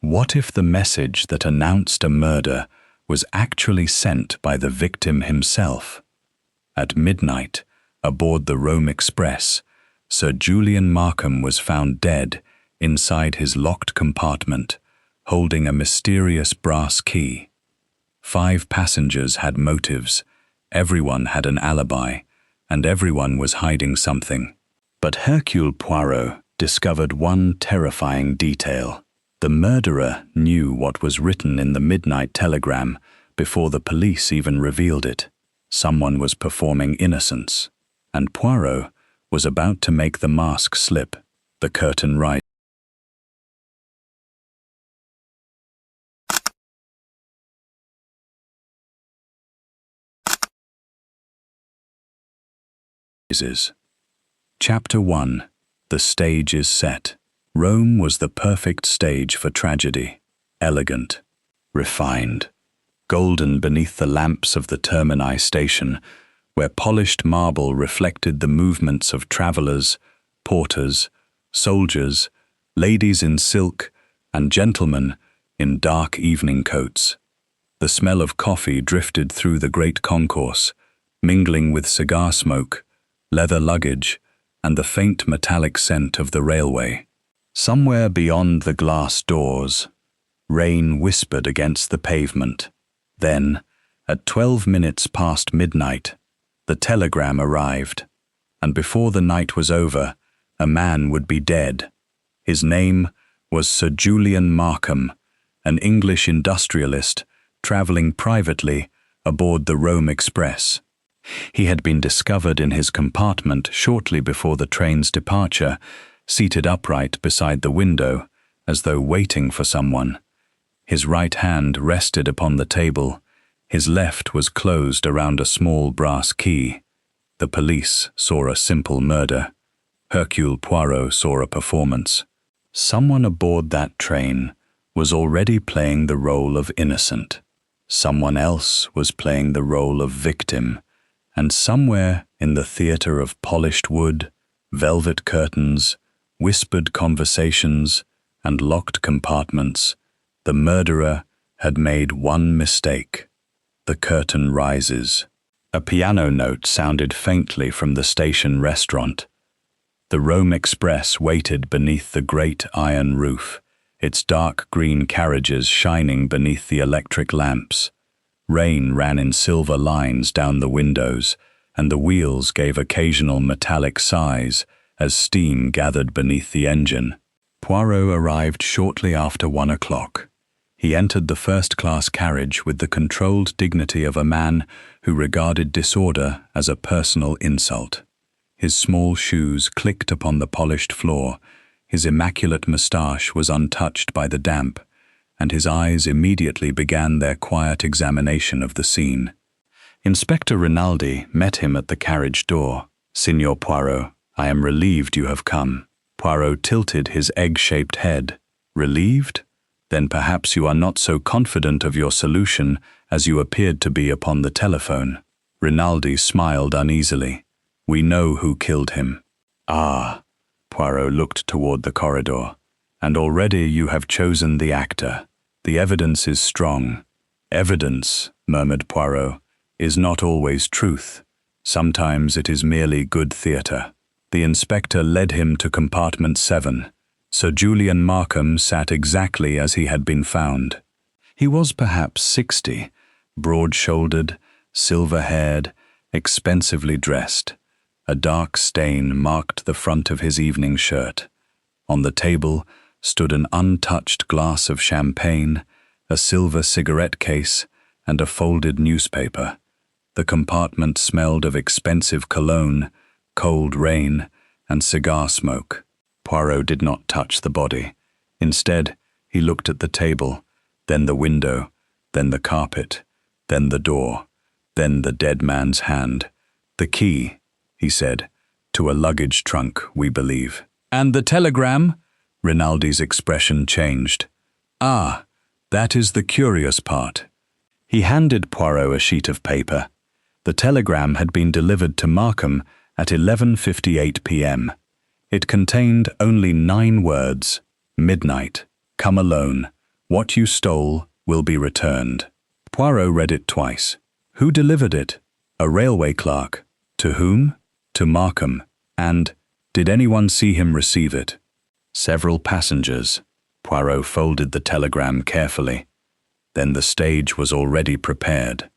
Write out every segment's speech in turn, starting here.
What if the message that announced a murder was actually sent by the victim himself? At midnight, aboard the Rome Express, Sir Julian Markham was found dead inside his locked compartment, holding a mysterious brass key. 5 passengers had motives, everyone had an alibi, and everyone was hiding something. But Hercule Poirot discovered one terrifying detail. The murderer knew what was written in the midnight telegram before the police even revealed it. Someone was performing innocence, and Poirot was about to make the mask slip. The curtain rises. Chapter 1. The stage is set. Rome was the perfect stage for tragedy. Elegant, refined, golden beneath the lamps of the Termini station, where polished marble reflected the movements of travelers, porters, soldiers, ladies in silk, and gentlemen in dark evening coats. The smell of coffee drifted through the great concourse, mingling with cigar smoke, leather luggage, and the faint metallic scent of the railway. Somewhere beyond the glass doors, rain whispered against the pavement. Then, at 12 minutes past midnight, the telegram arrived, and before the night was over, a man would be dead. His name was Sir Julian Markham, an English industrialist traveling privately aboard the Rome Express. He had been discovered in his compartment shortly before the train's departure, seated upright beside the window, as though waiting for someone. His right hand rested upon the table. His left was closed around a small brass key. The police saw a simple murder. Hercule Poirot saw a performance. Someone aboard that train was already playing the role of innocent. Someone else was playing the role of victim. And somewhere in the theatre of polished wood, velvet curtains, whispered conversations, and locked compartments, the murderer had made one mistake. The curtain rises. A piano note sounded faintly from the station restaurant. The Rome Express waited beneath the great iron roof, its dark green carriages shining beneath the electric lamps. Rain ran in silver lines down the windows, and the wheels gave occasional metallic sighs as steam gathered beneath the engine. Poirot arrived shortly after 1 o'clock. He entered the first-class carriage with the controlled dignity of a man who regarded disorder as a personal insult. His small shoes clicked upon the polished floor, his immaculate moustache was untouched by the damp, and his eyes immediately began their quiet examination of the scene. Inspector Rinaldi met him at the carriage door. "Signor Poirot, I am relieved you have come." Poirot tilted his egg-shaped head. "Relieved? Then perhaps you are not so confident of your solution as you appeared to be upon the telephone." Rinaldi smiled uneasily. "We know who killed him." "Ah," Poirot looked toward the corridor. "And already you have chosen the actor. The evidence is strong." "Evidence," murmured Poirot, "is not always truth. Sometimes it is merely good theatre." The inspector led him to compartment 7. Sir Julian Markham sat exactly as he had been found. He was perhaps 60, broad-shouldered, silver-haired, expensively dressed. A dark stain marked the front of his evening shirt. On the table stood an untouched glass of champagne, a silver cigarette case, and a folded newspaper. The compartment smelled of expensive cologne, cold rain, and cigar smoke. Poirot did not touch the body. Instead, he looked at the table, then the window, then the carpet, then the door, then the dead man's hand. "The key," he said, "to a luggage trunk, we believe." "And the telegram?" Rinaldi's expression changed. "Ah, that is the curious part." He handed Poirot a sheet of paper. The telegram had been delivered to Markham at 11:58 p.m. It contained only 9 words: "Midnight, come alone, What you stole will be returned. Poirot read it twice. Who delivered it? A railway clerk. To whom? To Markham. And, did anyone see him receive it? Several passengers. Poirot folded the telegram carefully. Then the stage was already prepared.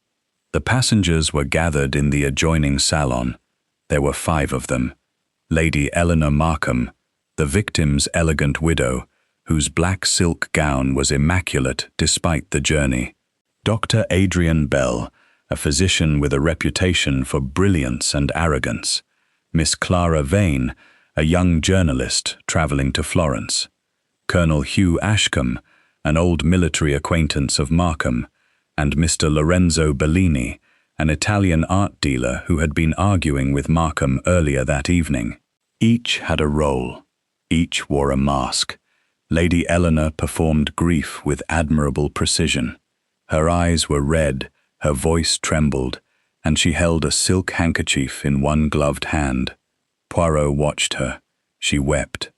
The passengers were gathered in the adjoining salon. There were 5 of them. Lady Eleanor Markham, the victim's elegant widow, whose black silk gown was immaculate despite the journey. Dr. Adrian Bell, a physician with a reputation for brilliance and arrogance. Miss Clara Vane, a young journalist traveling to Florence. Colonel Hugh Ashcombe, an old military acquaintance of Markham, and Mr. Lorenzo Bellini, an Italian art dealer who had been arguing with Markham earlier that evening. Each had a role. Each wore a mask. Lady Eleanor performed grief with admirable precision. Her eyes were red, her voice trembled, and she held a silk handkerchief in one gloved hand. Poirot watched her. She wept.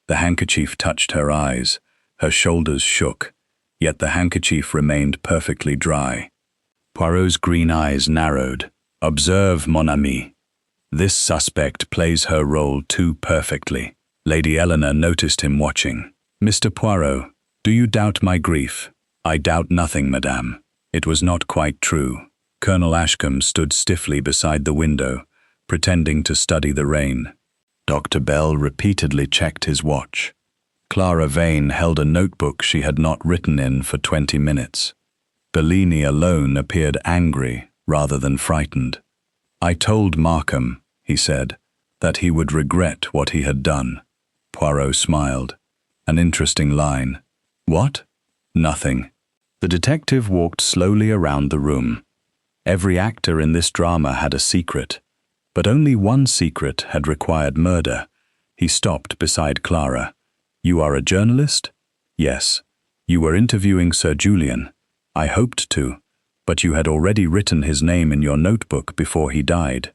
The handkerchief touched her eyes. Her shoulders shook, yet the handkerchief remained perfectly dry. Poirot's green eyes narrowed. Observe, mon ami. This suspect plays her role too perfectly. Lady Eleanor noticed him watching. Mr. Poirot, do you doubt my grief? I doubt nothing, madame. It was not quite true. Colonel Ashcombe stood stiffly beside the window, pretending to study the rain. Dr. Bell repeatedly checked his watch. Clara Vane held a notebook she had not written in for 20 minutes. Bellini alone appeared angry rather than frightened. I told Markham, he said, that he would regret what he had done. Poirot smiled. An interesting line. What? Nothing. The detective walked slowly around the room. Every actor in this drama had a secret, but only one secret had required murder. He stopped beside Clara. You are a journalist? Yes. You were interviewing Sir Julian. I hoped to, but you had already written his name in your notebook before he died.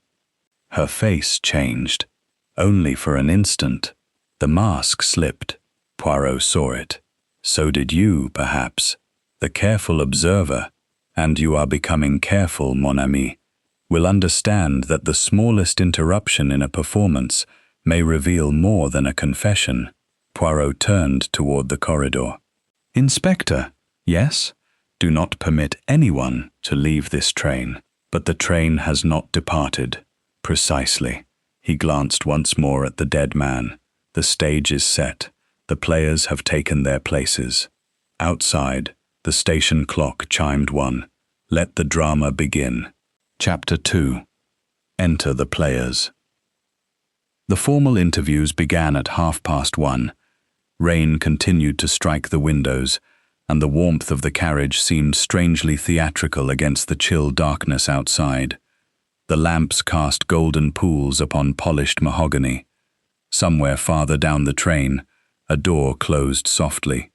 Her face changed. Only for an instant. The mask slipped. Poirot saw it. So did you, perhaps. The careful observer, and you are becoming careful, mon ami, will understand that the smallest interruption in a performance may reveal more than a confession. Poirot turned toward the corridor. Inspector, yes? Do not permit anyone to leave this train. But the train has not departed. Precisely. He glanced once more at the dead man. The stage is set. The players have taken their places. Outside, the station clock chimed 1. Let the drama begin. Chapter 2. Enter the players. The formal interviews began at 1:30. Rain continued to strike the windows, and the warmth of the carriage seemed strangely theatrical against the chill darkness outside. The lamps cast golden pools upon polished mahogany. Somewhere farther down the train, a door closed softly.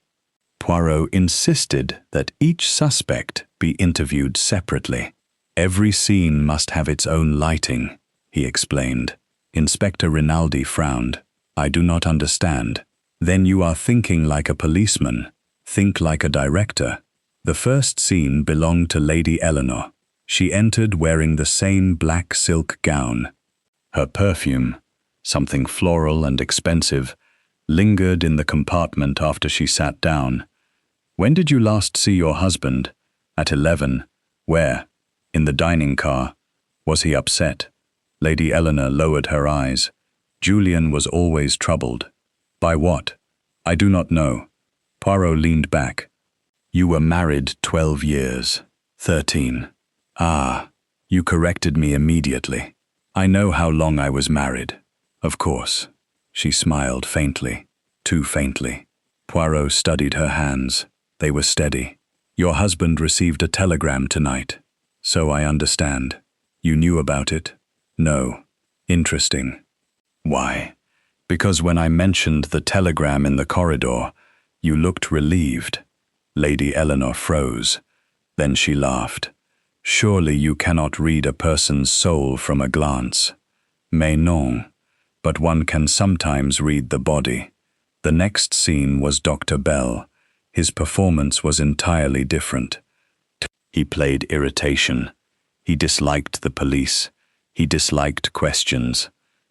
Poirot insisted that each suspect be interviewed separately. Every scene must have its own lighting, he explained. Inspector Rinaldi frowned. I do not understand. Then you are thinking like a policeman. Think like a director. The first scene belonged to Lady Eleanor. She entered wearing the same black silk gown. Her perfume, something floral and expensive, lingered in the compartment after she sat down. When did you last see your husband? At 11. Where? In the dining car. Was he upset? Lady Eleanor lowered her eyes. Julian was always troubled. By what? I do not know. Poirot leaned back. You were married 12 years. 13. Ah, you corrected me immediately. I know how long I was married. Of course. She smiled faintly. Too faintly. Poirot studied her hands. They were steady. Your husband received a telegram tonight. So I understand. You knew about it? No. Interesting. Why? Because when I mentioned the telegram in the corridor, you looked relieved. Lady Eleanor froze. Then she laughed. Surely you cannot read a person's soul from a glance. Mais non. But one can sometimes read the body. The next scene was Dr. Bell. His performance was entirely different. He played irritation. He disliked the police. He disliked questions.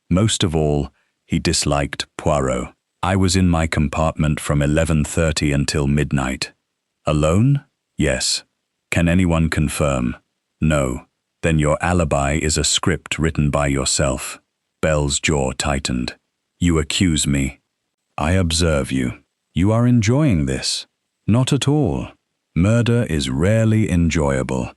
Most of all, he disliked Poirot. I was in my compartment from 11:30 until midnight. Alone? Yes. Can anyone confirm? No. Then your alibi is a script written by yourself. Bell's jaw tightened. You accuse me. I observe you. You are enjoying this. Not at all. Murder is rarely enjoyable.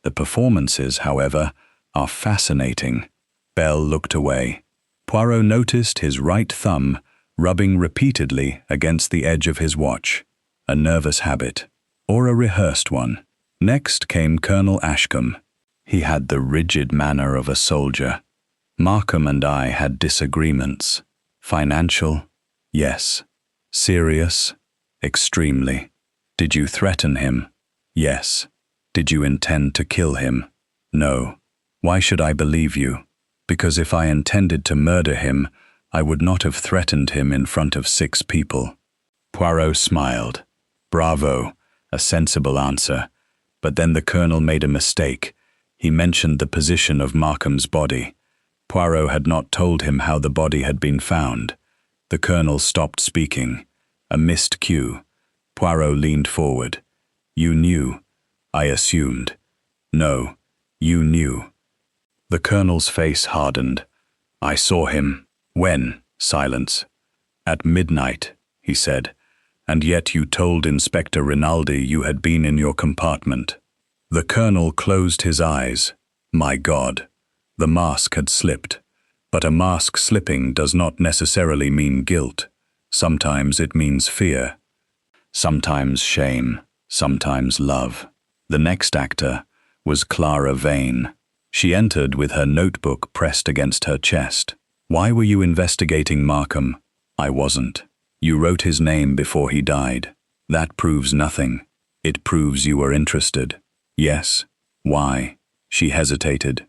The performances, however, are fascinating. Bell looked away. Poirot noticed his right thumb rubbing repeatedly against the edge of his watch. A nervous habit, or a rehearsed one. Next came Colonel Ashcombe. He had the rigid manner of a soldier. Markham and I had disagreements. Financial? Yes. Serious? Extremely. Did you threaten him? Yes. Did you intend to kill him? No. Why should I believe you? Because if I intended to murder him, I would not have threatened him in front of 6 people. Poirot smiled. Bravo, a sensible answer. But then the colonel made a mistake. He mentioned the position of Markham's body. Poirot had not told him how the body had been found. The colonel stopped speaking. A missed cue. Poirot leaned forward. You knew. I assumed. No, you knew. The colonel's face hardened. I saw him. When? Silence. At midnight, he said. And yet you told Inspector Rinaldi you had been in your compartment. The colonel closed his eyes. My God. The mask had slipped. But a mask slipping does not necessarily mean guilt. Sometimes it means fear. Sometimes shame. Sometimes love. The next actor was Clara Vane. She entered with her notebook pressed against her chest. Why were you investigating Markham? I wasn't. You wrote his name before he died. That proves nothing. It proves you were interested. Yes. Why? She hesitated.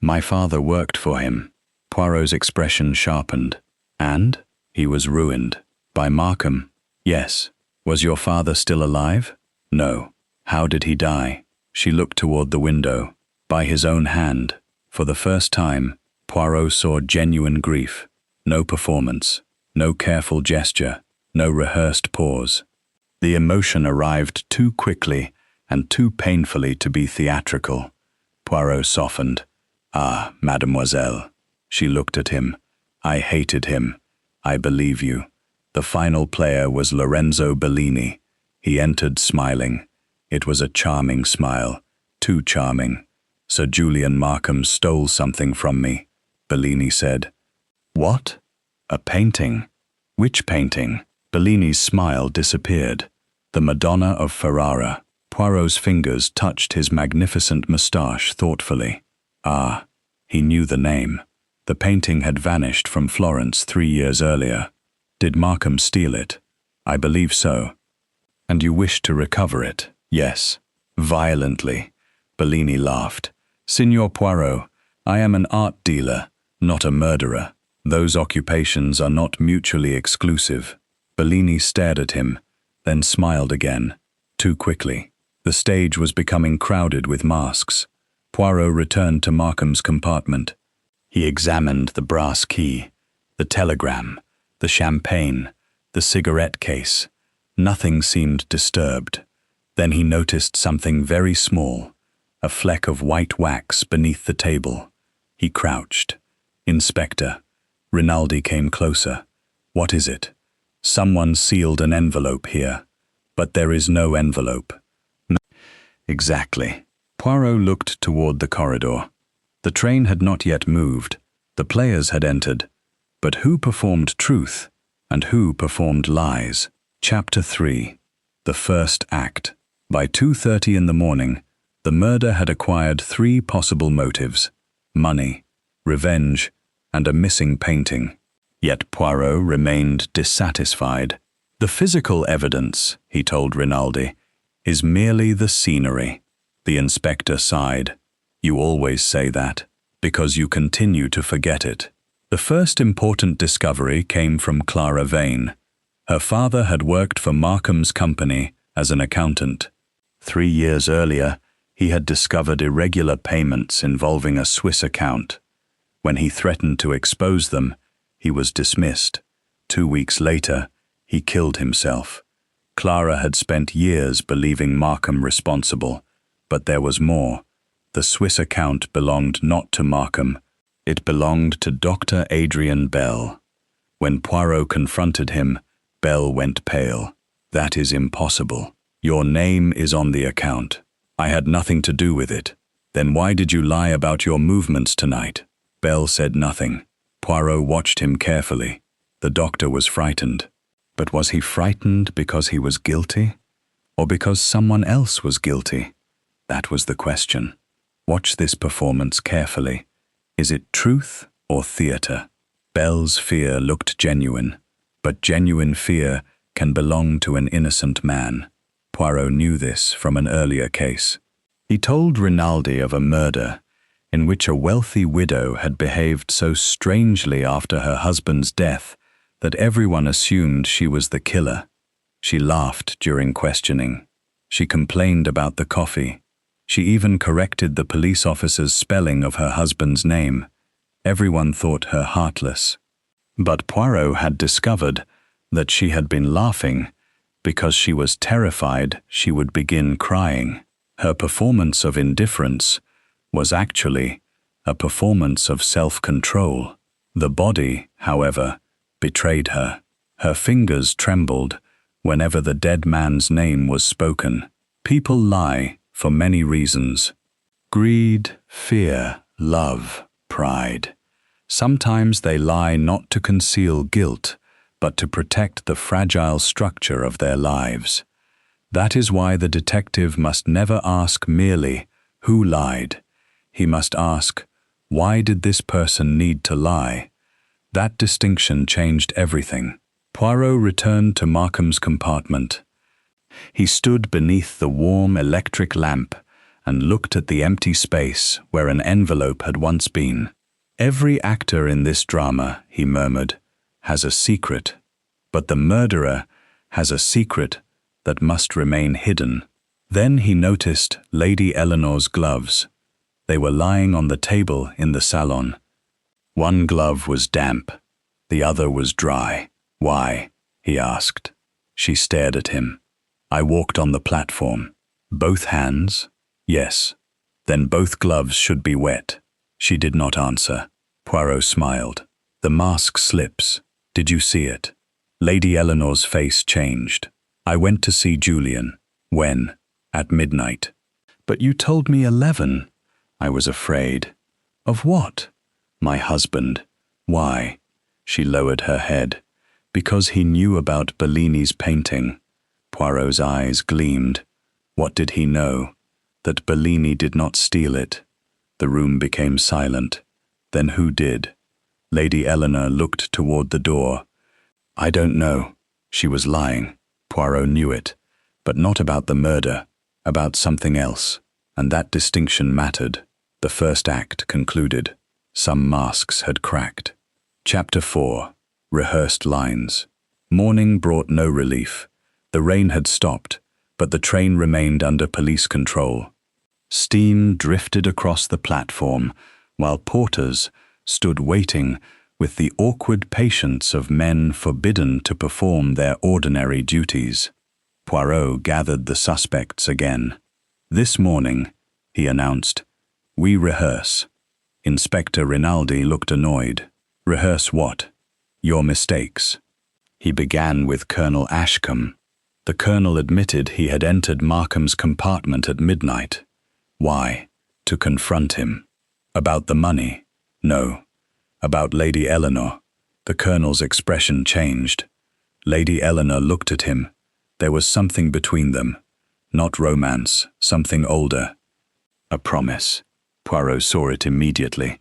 My father worked for him. Poirot's expression sharpened. And? He was ruined. By Markham? Yes. Was your father still alive? No. How did he die? She looked toward the window. By his own hand. For the first time, Poirot saw genuine grief. No performance. No careful gesture. No rehearsed pause. The emotion arrived too quickly and too painfully to be theatrical. Poirot softened. Ah, mademoiselle. She looked at him. I hated him. I believe you. The final player was Lorenzo Bellini. He entered smiling. It was a charming smile. Too charming. Sir Julian Markham stole something from me, Bellini said. What? A painting? Which painting? Bellini's smile disappeared. The Madonna of Ferrara. Poirot's fingers touched his magnificent moustache thoughtfully. Ah, he knew the name. The painting had vanished from Florence 3 years earlier. Did Markham steal it? I believe so. And you wished to recover it? Yes. Violently. Bellini laughed. Signor Poirot, I am an art dealer, not a murderer. Those occupations are not mutually exclusive. Bellini stared at him, then smiled again. Too quickly. The stage was becoming crowded with masks. Poirot returned to Markham's compartment. He examined the brass key, the telegram, the champagne, the cigarette case. Nothing seemed disturbed. Then he noticed something very small, a fleck of white wax beneath the table. He crouched. Inspector. Rinaldi came closer. What is it? Someone sealed an envelope here. But there is no envelope. No. Exactly. Poirot looked toward the corridor. The train had not yet moved. The players had entered. But who performed truth, and who performed lies? Chapter 3. The First Act. By 2:30 in the morning, the murder had acquired 3 possible motives: money, revenge, and a missing painting. Yet Poirot remained dissatisfied. The physical evidence, he told Rinaldi, is merely the scenery. The inspector sighed. You always say that, because you continue to forget it. The first important discovery came from Clara Vane. Her father had worked for Markham's company as an accountant. 3 years earlier, he had discovered irregular payments involving a Swiss account. When he threatened to expose them, he was dismissed. 2 weeks later, he killed himself. Clara had spent years believing Markham responsible, but there was more. The Swiss account belonged not to Markham. It belonged to Dr. Adrian Bell. When Poirot confronted him, Bell went pale. "That is impossible. Your name is on the account. I had nothing to do with it. Then why did you lie about your movements tonight?" Bell said nothing. Poirot watched him carefully. The doctor was frightened. But was he frightened because he was guilty? Or because someone else was guilty? That was the question. Watch this performance carefully. Is it truth or theatre? Bell's fear looked genuine, but genuine fear can belong to an innocent man. Poirot knew this from an earlier case. He told Rinaldi of a murder in which a wealthy widow had behaved so strangely after her husband's death that everyone assumed she was the killer. She laughed during questioning. She complained about the coffee. She even corrected the police officer's spelling of her husband's name. Everyone thought her heartless. But Poirot had discovered that she had been laughing because she was terrified she would begin crying. Her performance of indifference was actually a performance of self-control. The body, however, betrayed her. Her fingers trembled whenever the dead man's name was spoken. People lie for many reasons. Greed, fear, love, pride. Sometimes they lie not to conceal guilt, but to protect the fragile structure of their lives. That is why the detective must never ask merely, "Who lied?" He must ask, "Why did this person need to lie?" That distinction changed everything. Poirot returned to Markham's compartment. He stood beneath the warm electric lamp and looked at the empty space where an envelope had once been. "Every actor in this drama," he murmured, "has a secret, but the murderer has a secret that must remain hidden." Then he noticed Lady Eleanor's gloves. They were lying on the table in the salon. One glove was damp, the other was dry. "Why?" he asked. She stared at him. "I walked on the platform." "Both hands?" "Yes." "Then both gloves should be wet." She did not answer. Poirot smiled. "The mask slips. Did you see it?" Lady Eleanor's face changed. "I went to see Julian." "When?" "At midnight." "But you told me 11. "I was afraid." "Of what?" "My husband." "Why?" She lowered her head. "Because he knew about Bellini's painting." Poirot's eyes gleamed. What did he know? That Bellini did not steal it. The room became silent. Then who did? Lady Eleanor looked toward the door. "I don't know." She was lying. Poirot knew it. But not about the murder, about something else. And that distinction mattered. The first act concluded. Some masks had cracked. Chapter 4. Rehearsed lines. Morning brought no relief. The rain had stopped, but the train remained under police control. Steam drifted across the platform, while porters stood waiting with the awkward patience of men forbidden to perform their ordinary duties. Poirot gathered the suspects again. "This morning," he announced, "we rehearse." Inspector Rinaldi looked annoyed. "Rehearse what?" "Your mistakes." He began with Colonel Ashcombe. The colonel admitted he had entered Markham's compartment at midnight. Why? To confront him. About the money? No. About Lady Eleanor. The colonel's expression changed. Lady Eleanor looked at him. There was something between them. Not romance, something older. A promise. Poirot saw it immediately.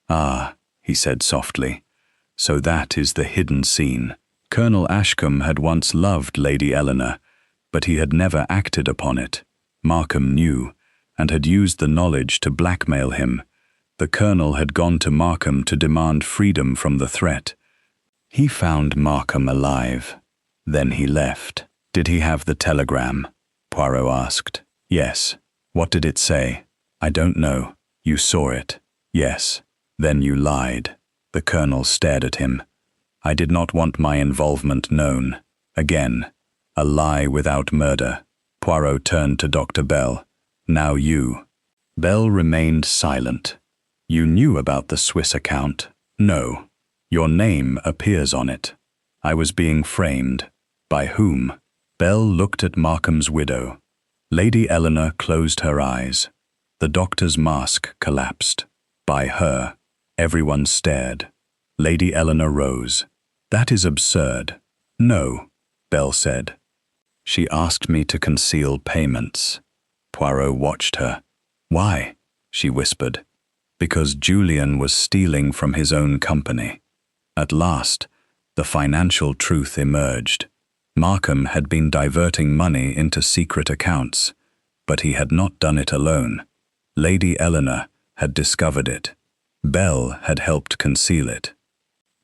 "Ah," he said softly. "So that is the hidden scene." Colonel Ashcombe had once loved Lady Eleanor, but he had never acted upon it. Markham knew, and had used the knowledge to blackmail him. The colonel had gone to Markham to demand freedom from the threat. He found Markham alive. Then he left. Did he have the telegram? Poirot asked. Yes. What did it say? I don't know. You saw it. Yes. Then you lied. The colonel stared at him. I did not want my involvement known. Again, a lie without murder. Poirot turned to Dr. Bell. Now you. Bell remained silent. You knew about the Swiss account? No. Your name appears on it. I was being framed. By whom? Bell looked at Markham's widow. Lady Eleanor closed her eyes. The doctor's mask collapsed. By her. Everyone stared. Lady Eleanor rose. That is absurd. No, Bell said. She asked me to conceal payments. Poirot watched her. Why? She whispered. Because Julian was stealing from his own company. At last, the financial truth emerged. Markham had been diverting money into secret accounts, but he had not done it alone. Lady Eleanor had discovered it. Bell had helped conceal it.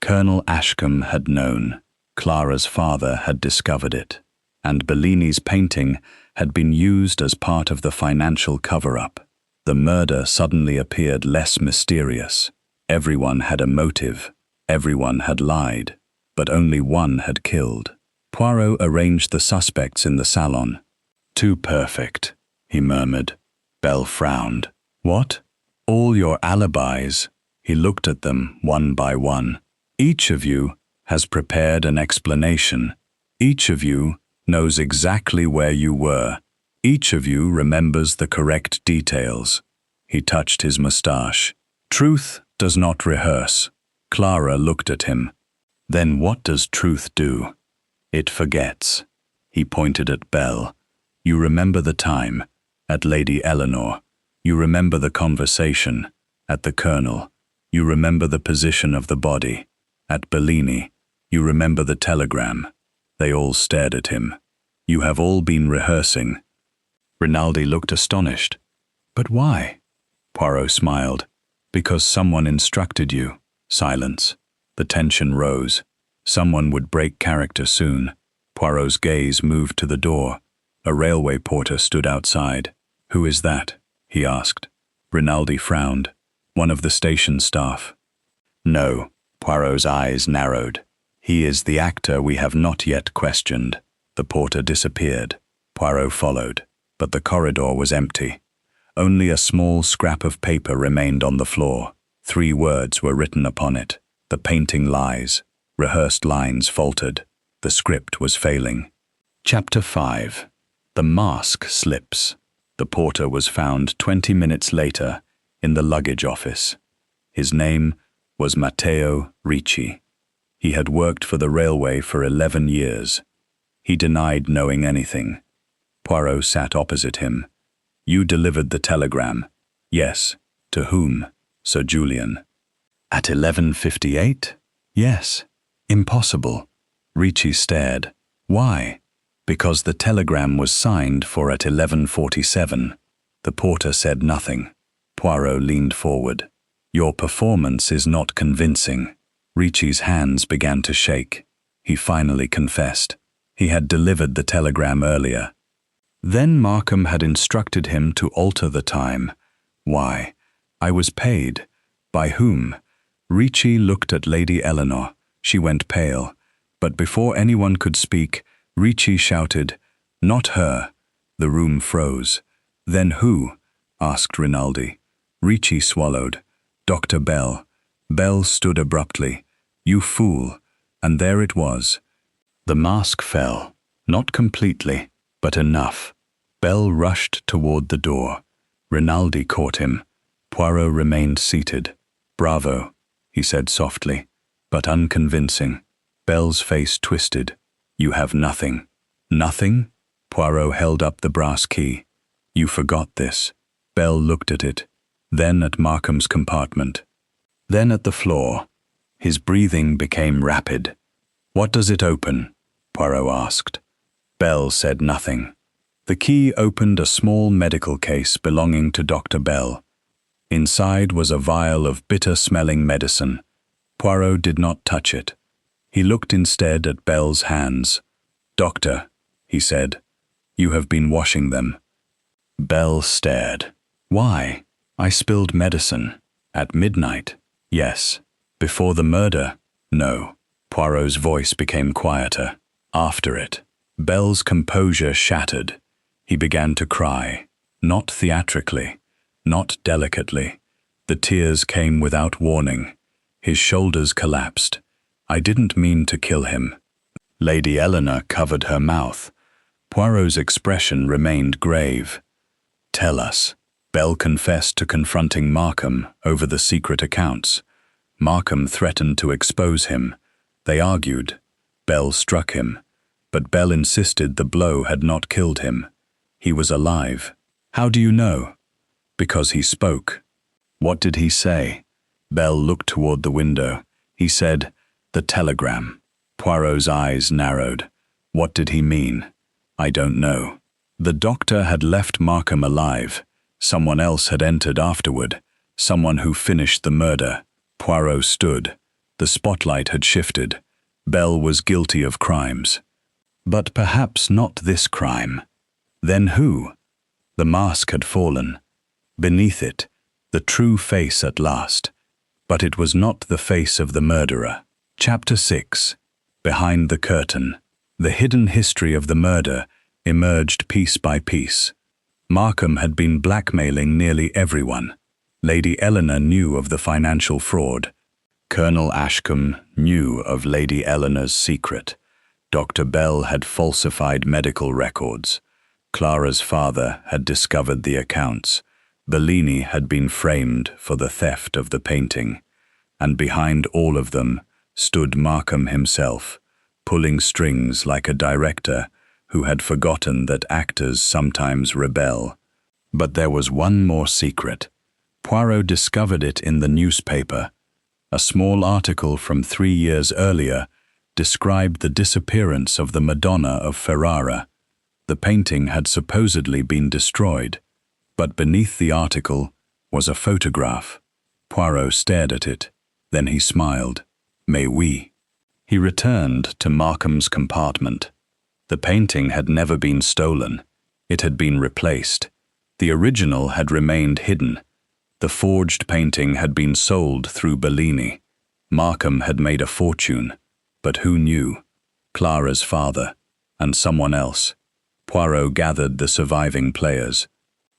Colonel Ashcombe had known. Clara's father had discovered it. And Bellini's painting had been used as part of the financial cover-up. The murder suddenly appeared less mysterious. Everyone had a motive. Everyone had lied. But only one had killed. Poirot arranged the suspects in the salon. Too perfect, he murmured. Bell frowned. What? All your alibis. He looked at them one by one. Each of you has prepared an explanation. Each of you knows exactly where you were. Each of you remembers the correct details. He touched his moustache. Truth does not rehearse. Clara looked at him. Then what does truth do? It forgets. He pointed at Bell. You remember the time, at Lady Eleanor. You remember the conversation, at the colonel. You remember the position of the body, at Bellini. You remember the telegram. They all stared at him. You have all been rehearsing. Rinaldi looked astonished. But why? Poirot smiled. Because someone instructed you. Silence. The tension rose. Someone would break character soon. Poirot's gaze moved to the door. A railway porter stood outside. Who is that? He asked. Rinaldi frowned. One of the station staff. No. Poirot's eyes narrowed. He is the actor we have not yet questioned. The porter disappeared. Poirot followed, but the corridor was empty. Only a small scrap of paper remained on the floor. 3 words were written upon it. The painting lies. Rehearsed lines faltered. The script was failing. Chapter 5. The mask slips. The porter was found 20 minutes later in the luggage office. His name was Matteo Ricci. He had worked for the railway for 11 years. He denied knowing anything. Poirot sat opposite him. You delivered the telegram. Yes. To whom? Sir Julian. At 11:58? Yes. Impossible. Ricci stared. Why? Because the telegram was signed for at 11:47. The porter said nothing. Poirot leaned forward. Your performance is not convincing. Ricci's hands began to shake. He finally confessed. He had delivered the telegram earlier. Then Markham had instructed him to alter the time. Why? I was paid. By whom? Ricci looked at Lady Eleanor. She went pale. But before anyone could speak, Ricci shouted, Not her. The room froze. Then who? Asked Rinaldi. Ricci swallowed. Dr. Bell. Bell stood abruptly. You fool. And there it was. The mask fell. Not completely, but enough. Bell rushed toward the door. Rinaldi caught him. Poirot remained seated. Bravo, he said softly, but unconvincing. Bell's face twisted. You have nothing. Nothing? Poirot held up the brass key. You forgot this. Bell looked at it, then at Markham's compartment, then at the floor. His breathing became rapid. What does it open? Poirot asked. Bell said nothing. The key opened a small medical case belonging to Dr. Bell. Inside was a vial of bitter-smelling medicine. Poirot did not touch it. He looked instead at Bell's hands. "Doctor," he said, "you have been washing them." Bell stared. "Why? I spilled medicine. At midnight?" "Yes." "Before the murder?" "No." Poirot's voice became quieter. "After it." Bell's composure shattered. He began to cry, not theatrically, not delicately. The tears came without warning. His shoulders collapsed. "I didn't mean to kill him." Lady Eleanor covered her mouth. Poirot's expression remained grave. "Tell us." Bell confessed to confronting Markham over the secret accounts. Markham threatened to expose him. They argued. Bell struck him, but Bell insisted the blow had not killed him. He was alive. "How do you know?" "Because he spoke." "What did he say?" Bell looked toward the window. "He said, 'The telegram.'" Poirot's eyes narrowed. "What did he mean?" "I don't know." The doctor had left Markham alive. Someone else had entered afterward. Someone who finished the murder. Poirot stood. The spotlight had shifted. Bell was guilty of crimes. But perhaps not this crime. Then who? The mask had fallen. Beneath it, the true face at last. But it was not the face of the murderer. Chapter 6. Behind the curtain. The hidden history of the murder emerged piece by piece. Markham had been blackmailing nearly everyone. Lady Eleanor knew of the financial fraud. Colonel Ashcombe knew of Lady Eleanor's secret. Dr. Bell had falsified medical records. Clara's father had discovered the accounts. Bellini had been framed for the theft of the painting. And behind all of them stood Markham himself, pulling strings like a director who had forgotten that actors sometimes rebel. But there was one more secret. Poirot discovered it in the newspaper. A small article from 3 years earlier described the disappearance of the Madonna of Ferrara. The painting had supposedly been destroyed, but beneath the article was a photograph. Poirot stared at it. Then he smiled. "Mais oui." He returned to Markham's compartment. The painting had never been stolen. It had been replaced. The original had remained hidden. The forged painting had been sold through Bellini. Markham had made a fortune. But who knew? Clara's father, and someone else. Poirot gathered the surviving players.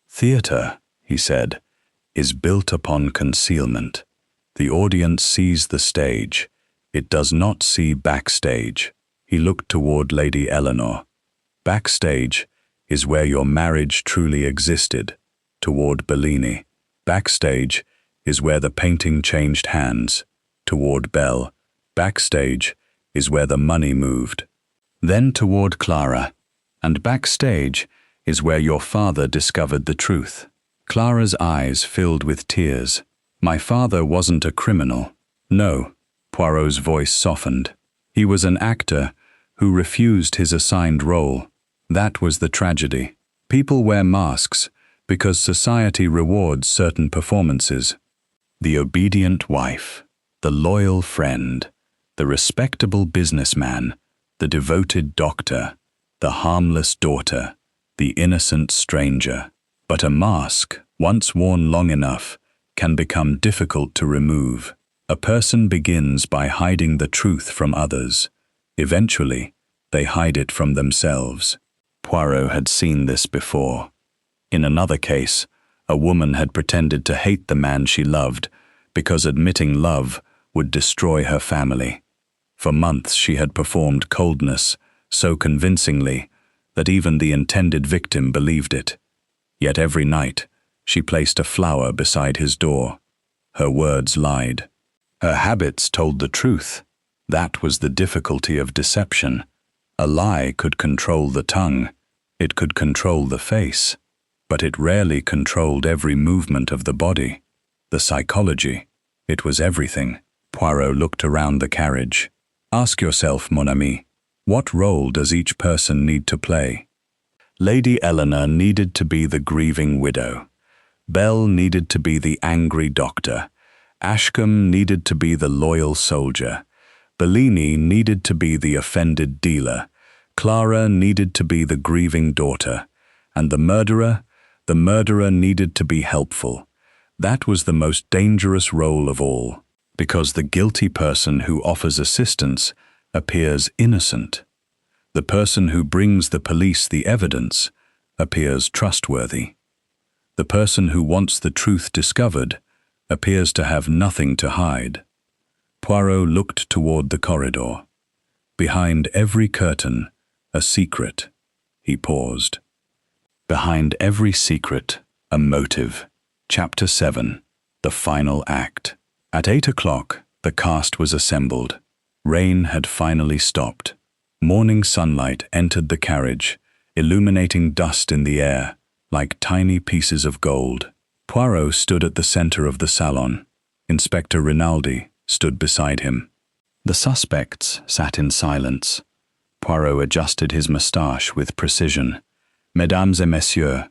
"Theatre," he said, "is built upon concealment. The audience sees the stage. It does not see backstage." He looked toward Lady Eleanor. "Backstage is where your marriage truly existed." Toward Bellini. "Backstage is where the painting changed hands." Toward Bell. "Backstage is where the money moved." Then toward Clara. "And backstage is where your father discovered the truth." Clara's eyes filled with tears. "My father wasn't a criminal." "No." Poirot's voice softened. "He was an actor who refused his assigned role. That was the tragedy. People wear masks because society rewards certain performances. The obedient wife, the loyal friend, the respectable businessman, the devoted doctor, the harmless daughter, the innocent stranger. But a mask, once worn long enough, can become difficult to remove. A person begins by hiding the truth from others. Eventually, they hide it from themselves. Poirot had seen this before. In another case, a woman had pretended to hate the man she loved because admitting love would destroy her family. For months she had performed coldness so convincingly that even the intended victim believed it. Yet every night, she placed a flower beside his door. Her words lied. Her habits told the truth. That was the difficulty of deception. A lie could control the tongue. It could control the face. But it rarely controlled every movement of the body. The psychology. It was everything. Poirot looked around the carriage. "Ask yourself, mon ami, what role does each person need to play?" Lady Eleanor needed to be the grieving widow. Bell needed to be the angry doctor. Ashcombe needed to be the loyal soldier. Bellini needed to be the offended dealer. Clara needed to be the grieving daughter, and the murderer needed to be helpful. That was the most dangerous role of all, because the guilty person who offers assistance appears innocent. The person who brings the police the evidence appears trustworthy. The person who wants the truth discovered appears to have nothing to hide. Poirot looked toward the corridor. Behind every curtain, a secret. He paused. Behind every secret, a motive. Chapter 7. The Final Act. At 8 o'clock, the cast was assembled. Rain had finally stopped. Morning sunlight entered the carriage, illuminating dust in the air, like tiny pieces of gold. Poirot stood at the center of the salon. Inspector Rinaldi stood beside him. The suspects sat in silence. Poirot adjusted his moustache with precision. Mesdames et messieurs,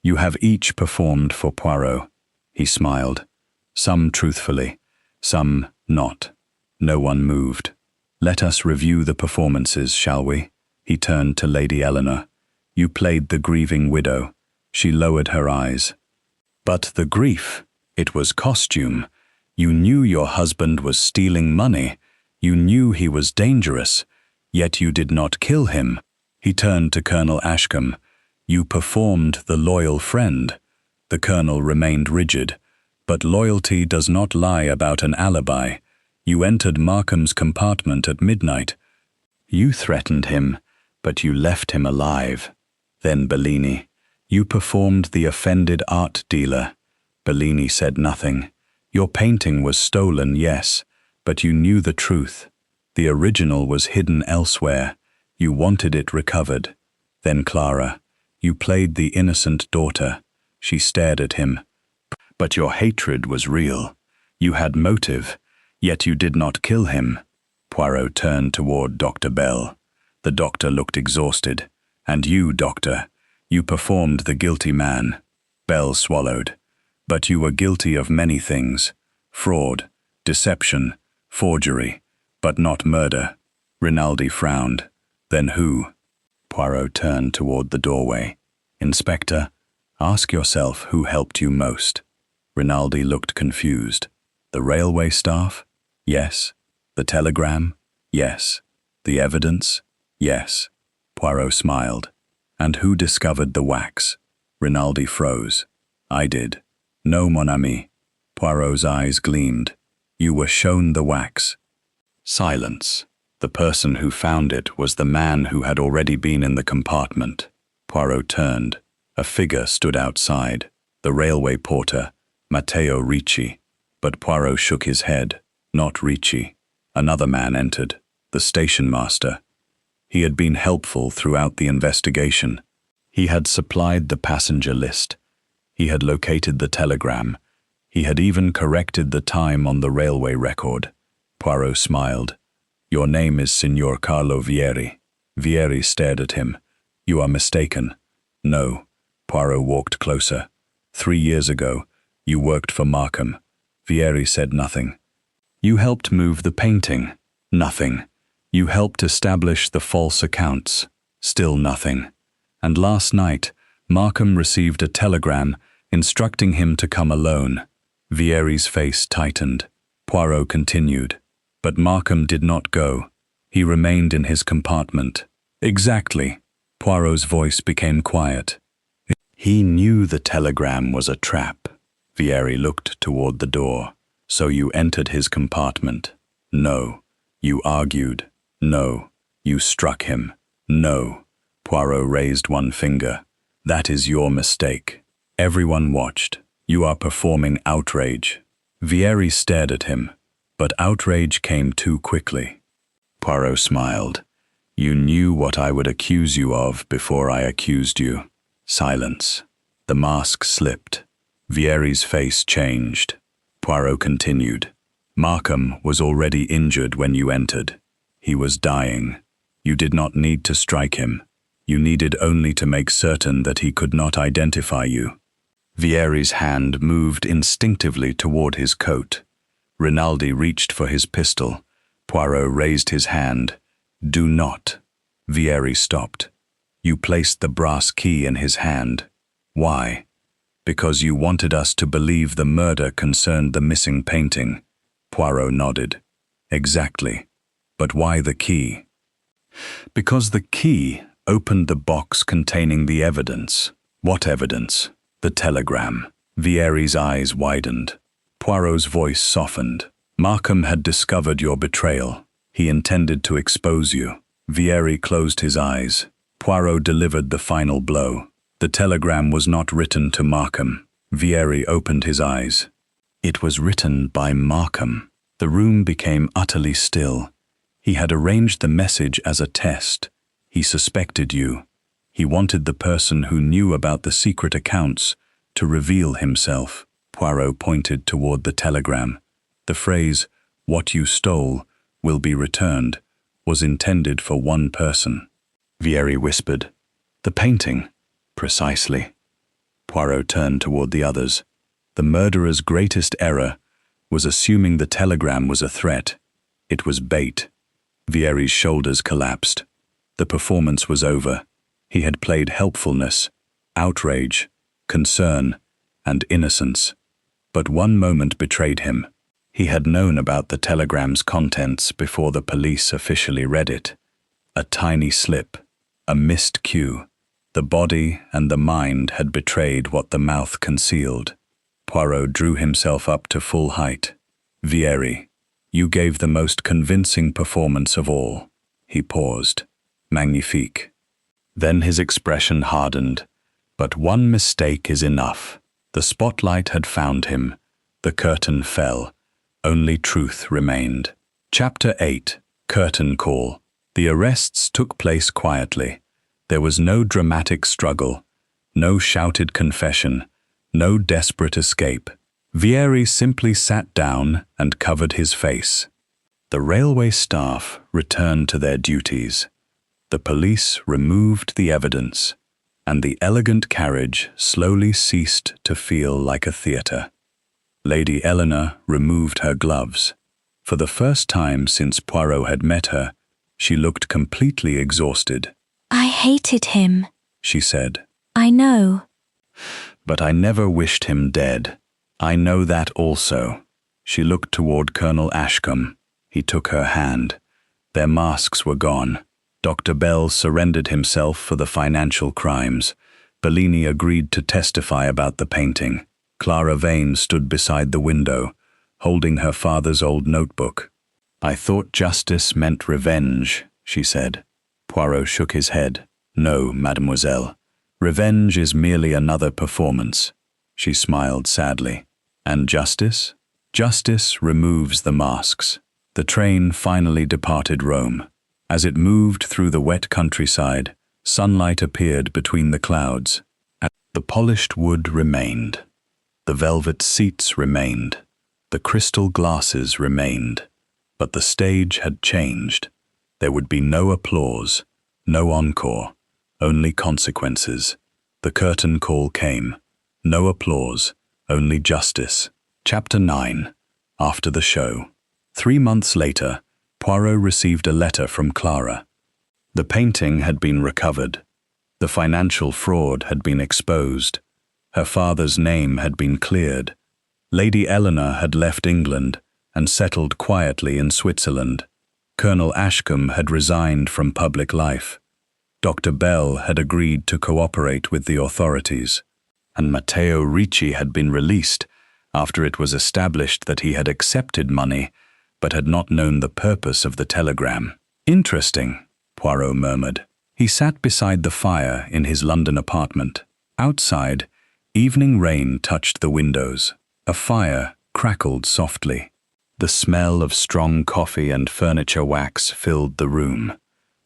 you have each performed for Poirot. He smiled. Some truthfully, some not. No one moved. Let us review the performances, shall we? He turned to Lady Eleanor. You played the grieving widow. She lowered her eyes. But the grief, it was costume. You knew your husband was stealing money. You knew he was dangerous. Yet you did not kill him. He turned to Colonel Ashcombe. You performed the loyal friend. The colonel remained rigid. But loyalty does not lie about an alibi. You entered Markham's compartment at midnight. You threatened him, but you left him alive. Then Bellini. You performed the offended art dealer. Bellini said nothing. Your painting was stolen, yes, but you knew the truth. The original was hidden elsewhere. You wanted it recovered. Then Clara. You played the innocent daughter. She stared at him. But your hatred was real. You had motive, yet you did not kill him. Poirot turned toward Dr. Bell. The doctor looked exhausted. And you, doctor, you performed the guilty man. Bell swallowed. But you were guilty of many things. Fraud, deception, forgery, but not murder. Rinaldi frowned. Then who? Poirot turned toward the doorway. Inspector, ask yourself who helped you most. Rinaldi looked confused. The railway staff? Yes. The telegram? Yes. The evidence? Yes. Poirot smiled. And who discovered the wax? Rinaldi froze. I did. No, mon ami. Poirot's eyes gleamed. You were shown the wax. Silence. The person who found it was the man who had already been in the compartment. Poirot turned. A figure stood outside. The railway porter, Matteo Ricci. But Poirot shook his head. Not Ricci. Another man entered. The station master. He had been helpful throughout the investigation. He had supplied the passenger list. He had located the telegram. He had even corrected the time on the railway record. Poirot smiled. Your name is Signor Carlo Vieri. Vieri stared at him. You are mistaken. No. Poirot walked closer. 3 years ago, you worked for Markham. Vieri said nothing. You helped move the painting. Nothing. You helped establish the false accounts. Still nothing. And last night, Markham received a telegram instructing him to come alone. Vieri's face tightened. Poirot continued. But Markham did not go. He remained in his compartment. Exactly. Poirot's voice became quiet. He knew the telegram was a trap. Vieri looked toward the door. So you entered his compartment? No. You argued? No. You struck him? No. Poirot raised one finger. That is your mistake. Everyone watched. You are performing outrage. Vieri stared at him, but outrage came too quickly. Poirot smiled. You knew what I would accuse you of before I accused you. Silence. The mask slipped. Vieri's face changed. Poirot continued. Markham was already injured when you entered. He was dying. You did not need to strike him. You needed only to make certain that he could not identify you. Vieri's hand moved instinctively toward his coat. Rinaldi reached for his pistol. Poirot raised his hand. Do not. Vieri stopped. You placed the brass key in his hand. Why? Because you wanted us to believe the murder concerned the missing painting. Poirot nodded. Exactly. But why the key? Because the key opened the box containing the evidence. What evidence? The telegram. Vieri's eyes widened. Poirot's voice softened. Markham had discovered your betrayal. He intended to expose you. Vieri closed his eyes. Poirot delivered the final blow. The telegram was not written to Markham. Vieri opened his eyes. It was written by Markham. The room became utterly still. He had arranged the message as a test. He suspected you. He wanted the person who knew about the secret accounts to reveal himself. Poirot pointed toward the telegram. The phrase, "What you stole will be returned," was intended for one person. Vieri whispered, "The painting." "Precisely." Poirot turned toward the others. The murderer's greatest error was assuming the telegram was a threat. It was bait. Vieri's shoulders collapsed. The performance was over. He had played helpfulness, outrage, concern, and innocence. But one moment betrayed him. He had known about the telegram's contents before the police officially read it. A tiny slip, a missed cue. The body and the mind had betrayed what the mouth concealed. Poirot drew himself up to full height. "Vieri, you gave the most convincing performance of all." He paused. "Magnifique." Then his expression hardened. But one mistake is enough. The spotlight had found him. The curtain fell. Only truth remained. Chapter 8. Curtain Call. The arrests took place quietly. There was no dramatic struggle, no shouted confession, no desperate escape. Vieri simply sat down and covered his face. The railway staff returned to their duties. The police removed the evidence, and the elegant carriage slowly ceased to feel like a theatre. Lady Eleanor removed her gloves. For the first time since Poirot had met her, she looked completely exhausted. "I hated him," she said. "I know." "But I never wished him dead. I know that also." She looked toward Colonel Ashcombe. He took her hand. Their masks were gone. Dr. Bell surrendered himself for the financial crimes. Bellini agreed to testify about the painting. Clara Vane stood beside the window, holding her father's old notebook. "I thought justice meant revenge," she said. Poirot shook his head. "No, mademoiselle. Revenge is merely another performance." She smiled sadly. "And justice?" "Justice removes the masks." The train finally departed Rome. As it moved through the wet countryside, sunlight appeared between the clouds. The polished wood remained. The velvet seats remained. The crystal glasses remained. But the stage had changed. There would be no applause, no encore, only consequences. The curtain call came. No applause, only justice. Chapter 9. After the show. 3 months later, Poirot received a letter from Clara. The painting had been recovered. The financial fraud had been exposed. Her father's name had been cleared. Lady Eleanor had left England and settled quietly in Switzerland. Colonel Ashcombe had resigned from public life. Dr. Bell had agreed to cooperate with the authorities. And Matteo Ricci had been released after it was established that he had accepted money but had not known the purpose of the telegram. "Interesting," Poirot murmured. He sat beside the fire in his London apartment. Outside, evening rain touched the windows. A fire crackled softly. The smell of strong coffee and furniture wax filled the room.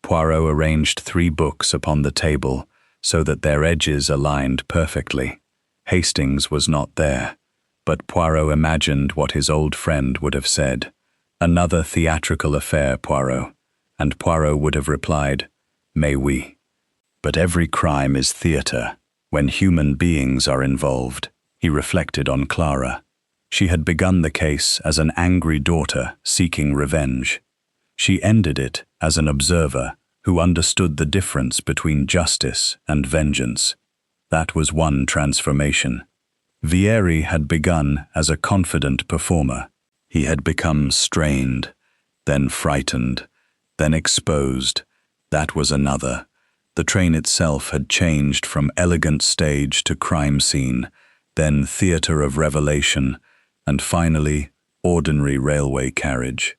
Poirot arranged 3 books upon the table so that their edges aligned perfectly. Hastings was not there, but Poirot imagined what his old friend would have said. "Another theatrical affair, Poirot," and Poirot would have replied, "Mais oui." But every crime is theatre when human beings are involved. He reflected on Clara. She had begun the case as an angry daughter seeking revenge. She ended it as an observer, who understood the difference between justice and vengeance. That was one transformation. Vieri had begun as a confident performer. He had become strained, then frightened, then exposed. That was another. The train itself had changed from elegant stage to crime scene, then theatre of revelation, and finally, ordinary railway carriage.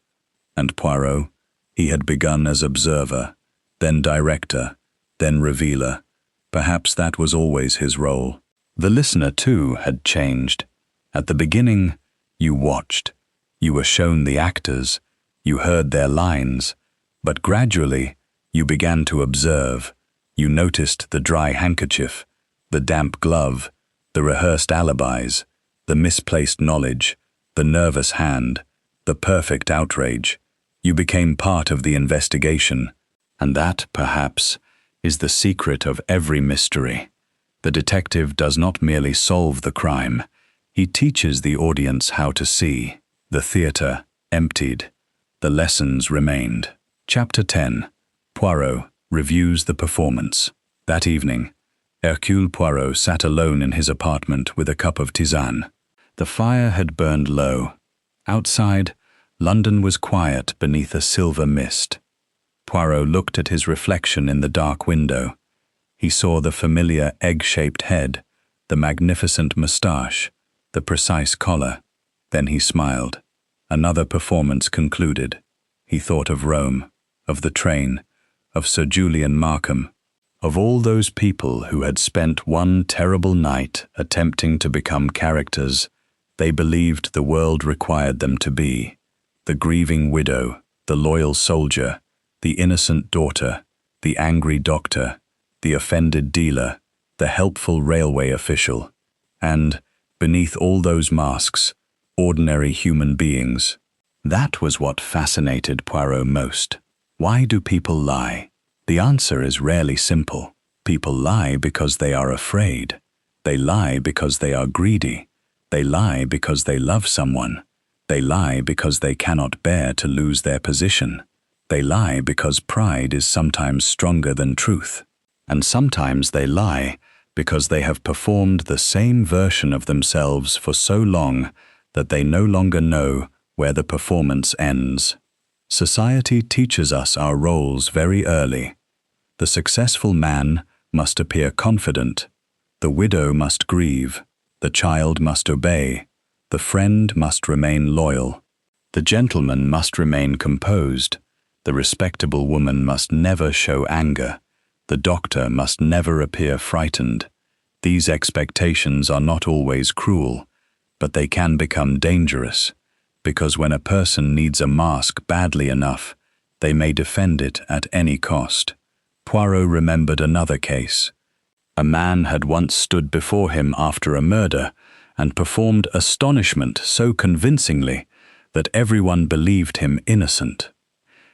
And Poirot, he had begun as observer, then director, then revealer. Perhaps that was always his role. The listener, too, had changed. At the beginning, you watched. You were shown the actors. You heard their lines. But gradually, you began to observe. You noticed the dry handkerchief, the damp glove, the rehearsed alibis, the misplaced knowledge, the nervous hand, the perfect outrage. You became part of the investigation. And that, perhaps, is the secret of every mystery. The detective does not merely solve the crime. He teaches the audience how to see. The theatre emptied. The lessons remained. Chapter 10. Poirot reviews the performance. That evening, Hercule Poirot sat alone in his apartment with a cup of tisane. The fire had burned low. Outside, London was quiet beneath a silver mist. Poirot looked at his reflection in the dark window. He saw the familiar egg-shaped head, the magnificent moustache, the precise collar. Then he smiled. Another performance concluded. He thought of Rome, of the train, of Sir Julian Markham, of all those people who had spent one terrible night attempting to become characters they believed the world required them to be. The grieving widow, the loyal soldier, the innocent daughter, the angry doctor, the offended dealer, the helpful railway official, and, beneath all those masks, ordinary human beings. That was what fascinated Poirot most. Why do people lie? The answer is rarely simple. People lie because they are afraid. They lie because they are greedy. They lie because they love someone. They lie because they cannot bear to lose their position. They lie because pride is sometimes stronger than truth. And sometimes they lie because they have performed the same version of themselves for so long that they no longer know where the performance ends. Society teaches us our roles very early. The successful man must appear confident. The widow must grieve. The child must obey. The friend must remain loyal. The gentleman must remain composed. The respectable woman must never show anger. The doctor must never appear frightened. These expectations are not always cruel, but they can become dangerous, because when a person needs a mask badly enough, they may defend it at any cost. Poirot remembered another case. A man had once stood before him after a murder and performed astonishment so convincingly that everyone believed him innocent.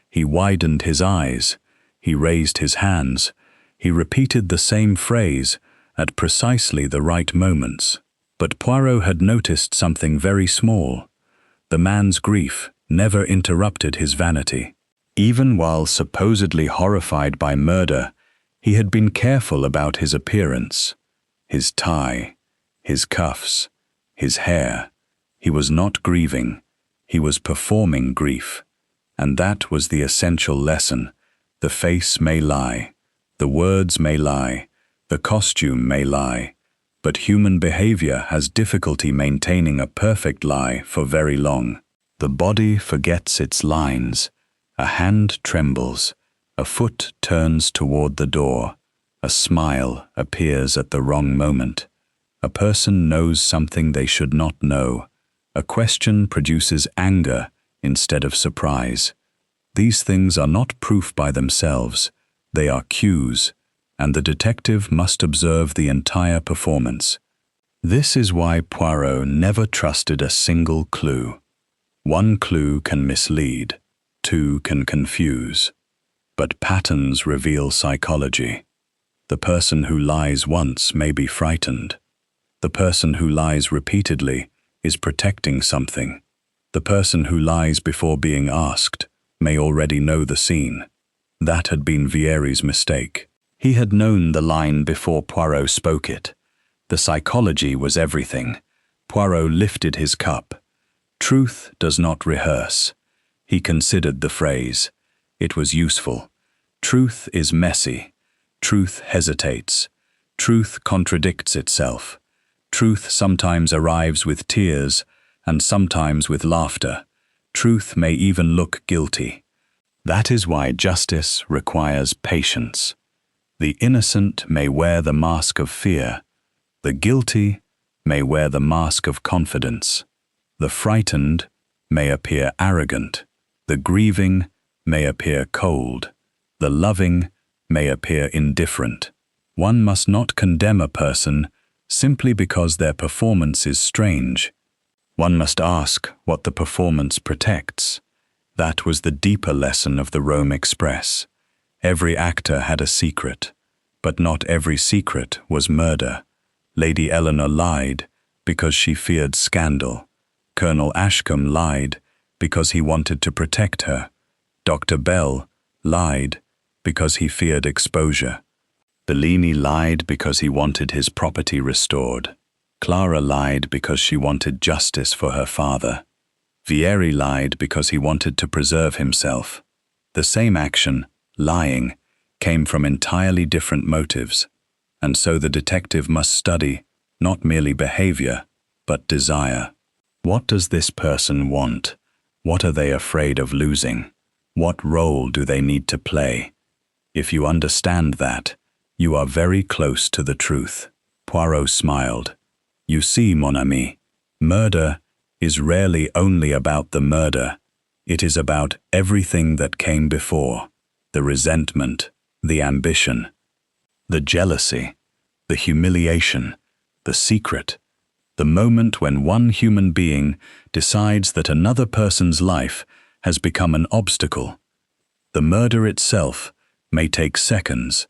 He widened his eyes, he raised his hands, he repeated the same phrase at precisely the right moments. But Poirot had noticed something very small. The man's grief never interrupted his vanity. Even while supposedly horrified by murder, he had been careful about his appearance, his tie, his cuffs, his hair. He was not grieving, he was performing grief. And that was the essential lesson. The face may lie, the words may lie, the costume may lie, but human behavior has difficulty maintaining a perfect lie for very long. The body forgets its lines, a hand trembles, a foot turns toward the door, a smile appears at the wrong moment. A person knows something they should not know. A question produces anger instead of surprise. These things are not proof by themselves, they are cues, and the detective must observe the entire performance. This is why Poirot never trusted a single clue. One clue can mislead, two can confuse, but patterns reveal psychology. The person who lies once may be frightened. The person who lies repeatedly is protecting something. The person who lies before being asked may already know the scene. That had been Vieri's mistake. He had known the line before Poirot spoke it. The psychology was everything. Poirot lifted his cup. Truth does not rehearse. He considered the phrase. It was useful. Truth is messy. Truth hesitates. Truth contradicts itself. Truth sometimes arrives with tears, and sometimes with laughter. Truth may even look guilty. That is why justice requires patience. The innocent may wear the mask of fear. The guilty may wear the mask of confidence. The frightened may appear arrogant. The grieving may appear cold. The loving may appear indifferent. One must not condemn a person simply because their performance is strange. One must ask what the performance protects. That was the deeper lesson of the Rome Express. Every actor had a secret, but not every secret was murder. Lady Eleanor lied because she feared scandal. Colonel Ashcombe lied because he wanted to protect her. Dr. Bell lied because he feared exposure. Bellini lied because he wanted his property restored. Clara lied because she wanted justice for her father. Vieri lied because he wanted to preserve himself. The same action, lying, came from entirely different motives, and so the detective must study not merely behavior, but desire. What does this person want? What are they afraid of losing? What role do they need to play? If you understand that, you are very close to the truth. Poirot smiled. You see, mon ami, murder is rarely only about the murder. It is about everything that came before. The resentment, the ambition, the jealousy, the humiliation, the secret, the moment when one human being decides that another person's life has become an obstacle. The murder itself may take seconds.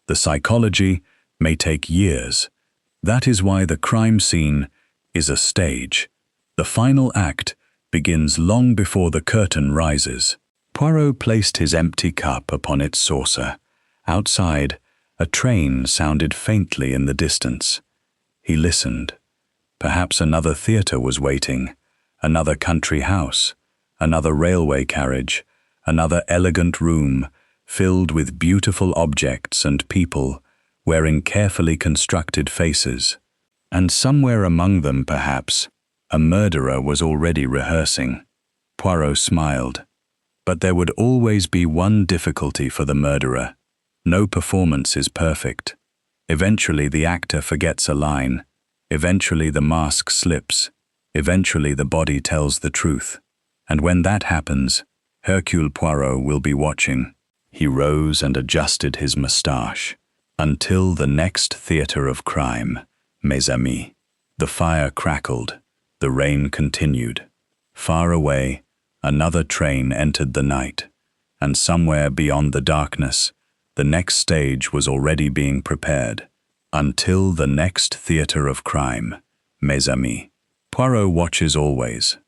The psychology may take years. That is why the crime scene is a stage. The final act begins long before the curtain rises. Poirot placed his empty cup upon its saucer. Outside, a train sounded faintly in the distance. He listened. Perhaps another theatre was waiting, another country house, another railway carriage, another elegant room filled with beautiful objects and people wearing carefully constructed faces. And somewhere among them, perhaps, a murderer was already rehearsing. Poirot smiled. But there would always be one difficulty for the murderer. No performance is perfect. Eventually the actor forgets a line. Eventually the mask slips. Eventually the body tells the truth. And when that happens, Hercule Poirot will be watching. He rose and adjusted his moustache. Until the next theatre of crime, mes amis. The fire crackled. The rain continued. Far away, another train entered the night, and somewhere beyond the darkness, the next stage was already being prepared. Until the next theatre of crime, mes amis. Poirot watches always,